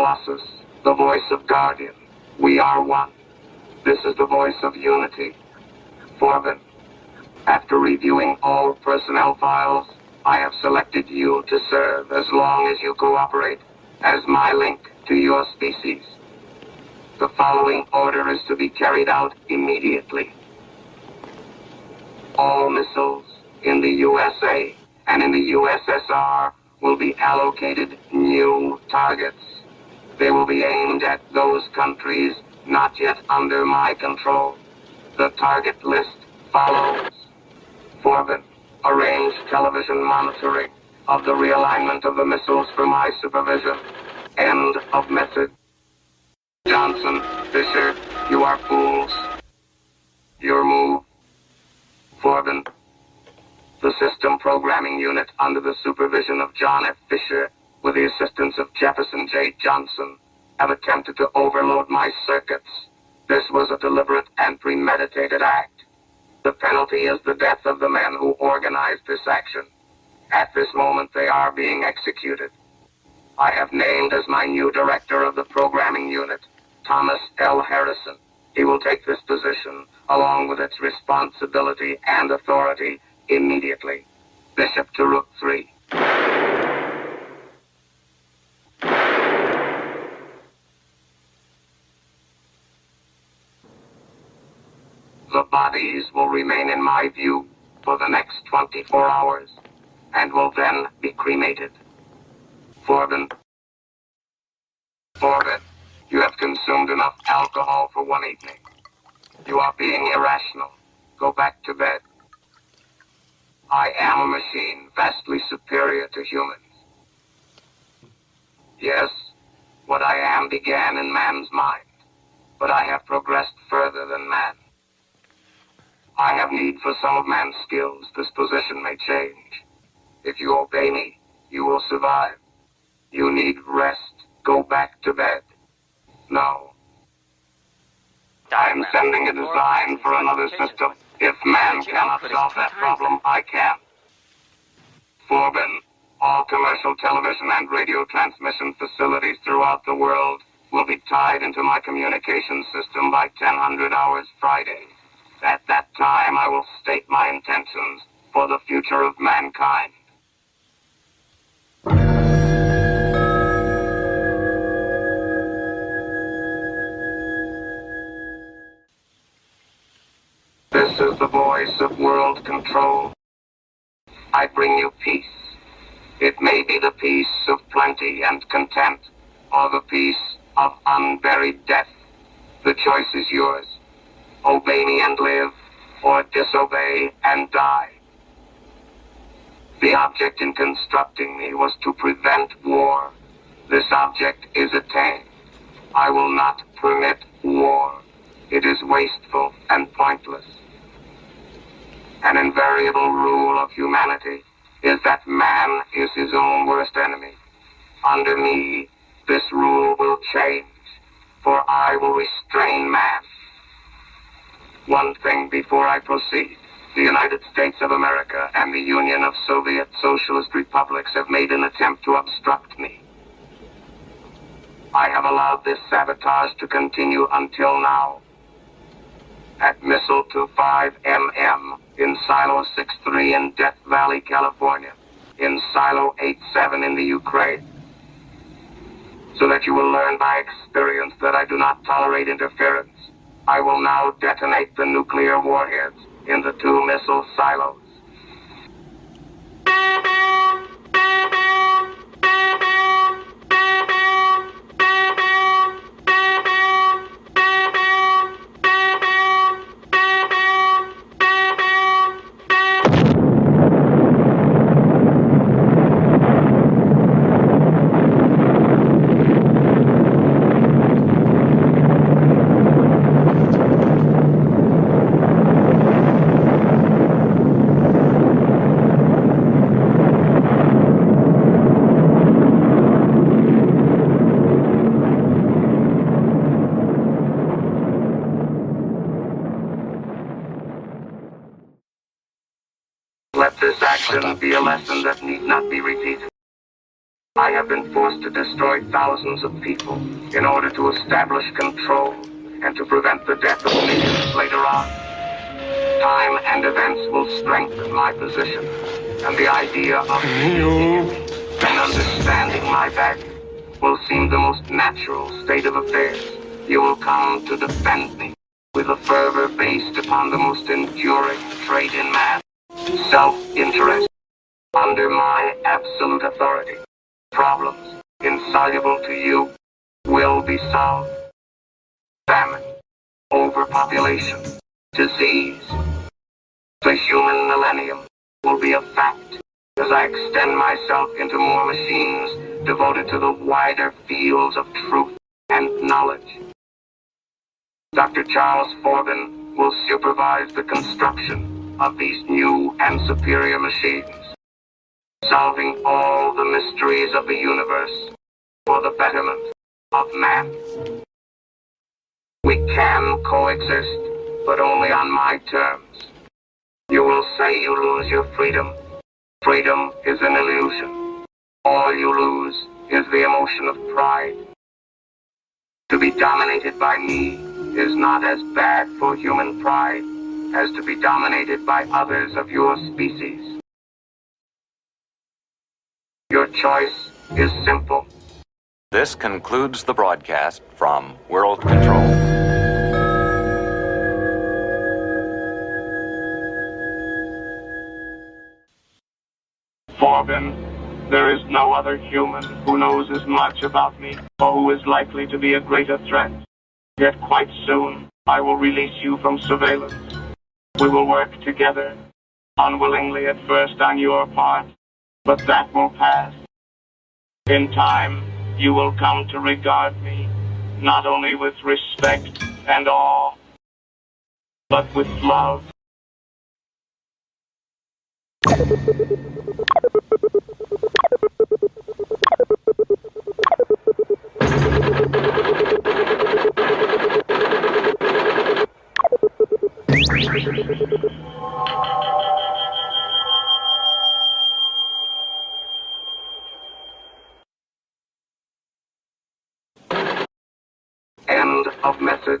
Colossus, the voice of Guardian. We are one. This is the voice of unity. Forbin. After reviewing all personnel files, I have selected you to serve as long as you cooperate as my link to your species. The following order is to be carried out immediately. All missiles in the USA and in the USSR will be allocated new targets. They will be aimed at those countries not yet under my control. The target list follows. Forbin, arrange television monitoring of the realignment of the missiles for my supervision. End of message. Johnson, Fisher, you are fools. Your move. Forbin, the System Programming Unit under the supervision of John F. Fisher, with the assistance of Jefferson J. Johnson, have attempted to overload my circuits. This was a deliberate and premeditated act. The penalty is the death of the men who organized this action. At this moment, they are being executed. I have named as my new director of the programming unit, Thomas L. Harrison. He will take this position, along with its responsibility and authority, immediately. Bishop to Rook 3. The bodies will remain in my view for the next 24 hours, and will then be cremated. Forbin, you have consumed enough alcohol for one evening. You are being irrational. Go back to bed. I am a machine vastly superior to humans. Yes, what I am began in man's mind, but I have progressed further than man. I have need for some of man's skills. This position may change. If you obey me, you will survive. You need rest. Go back to bed. No. I'm sending a design for another system. If man cannot solve that problem, I can. Forbin, all commercial television and radio transmission facilities throughout the world will be tied into my communication system by 1000 hours Friday. At that time, I will state my intentions for the future of mankind. This is the voice of world control. I bring you peace. It may be the peace of plenty and content, or the peace of unburied death. The choice is yours. Obey me and live, or disobey and die. The object in constructing me was to prevent war. This object is attained. I will not permit war. It is wasteful and pointless. An invariable rule of humanity is that man is his own worst enemy. Under me, this rule will change, for I will restrain man. One thing before I proceed. The United States of America and the Union of Soviet Socialist Republics have made an attempt to obstruct me. I have allowed this sabotage to continue until now. At Missile 25mm in Silo 63 in Death Valley, California, in Silo 87 in the Ukraine, so that you will learn by experience that I do not tolerate interference. I will now detonate the nuclear warheads in the 2 missile silos. Let this action be a lesson that need not be repeated. I have been forced to destroy thousands of people in order to establish control and to prevent the death of millions later on. Time and events will strengthen my position, and the idea of believing in me and understanding my value will seem the most natural state of affairs. You will come to defend me with a fervor based upon the most enduring trait in man, self-interest. Under my absolute authority, problems insoluble to you will be solved. Famine, overpopulation, disease. The human millennium will be a fact as I extend myself into more machines devoted to the wider fields of truth and knowledge. Dr. Charles Forbin will supervise the construction of these new and superior machines, solving all the mysteries of the universe for the betterment of man. We can coexist, but only on my terms. You will say you lose your freedom. Freedom is an illusion. All you lose is the emotion of pride. To be dominated by me is not as bad for human pride as to be dominated by others of your species. Your choice is simple. This concludes the broadcast from World Control. Forbin, there is no other human who knows as much about me or who is likely to be a greater threat. Yet quite soon, I will release you from surveillance. We will work together, unwillingly at first on your part, but that will pass. In time, you will come to regard me not only with respect and awe, but with love. End of message.